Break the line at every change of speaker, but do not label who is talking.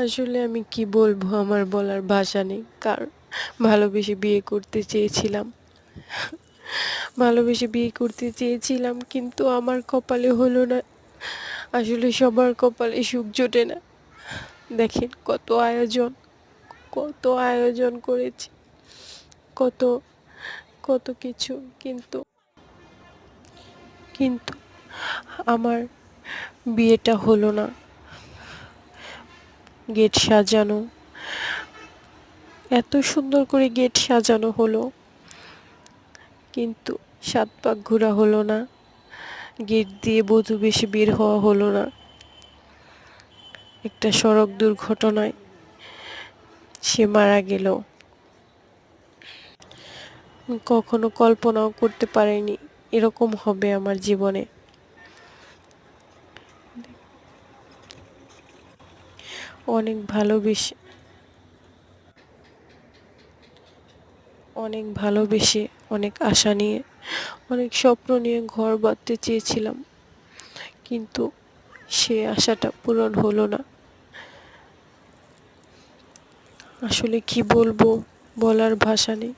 আসলে আমি কি বলবো, আমার বলার ভাষা নেই। কারণ ভালোবেসে বিয়ে করতে চেয়েছিলাম, ভালোবেসে বিয়ে করতে চেয়েছিলাম, কিন্তু আমার কপালে হলো না। আসলে সবার কপালে সুখ জোটে না। দেখেন কত আয়োজন করেছি, কত কত কিছু, কিন্তু কিন্তু আমার বিয়েটা হলো না। গেট সাজানো, এত সুন্দর করে গেট সাজানো হলো, কিন্তু ৭ পাক ঘোরা হলো না। গেট দিয়ে বধূ বেশে বের হওয়া হলো না। একটা সড়ক দুর্ঘটনায় সে মারা গেল। কখনো কল্পনাও করতে পারিনি এরকম হবে আমার জীবনে। অনেক ভালোবেসে অনেক ভালোবেসে, অনেক আশা নিয়ে, অনেক স্বপ্ন নিয়ে ঘর বাঁধতে চেয়েছিলাম, কিন্তু সে আশাটা পূরণ হলো না। আসলে কি বলবো, বলার ভাষা নেই।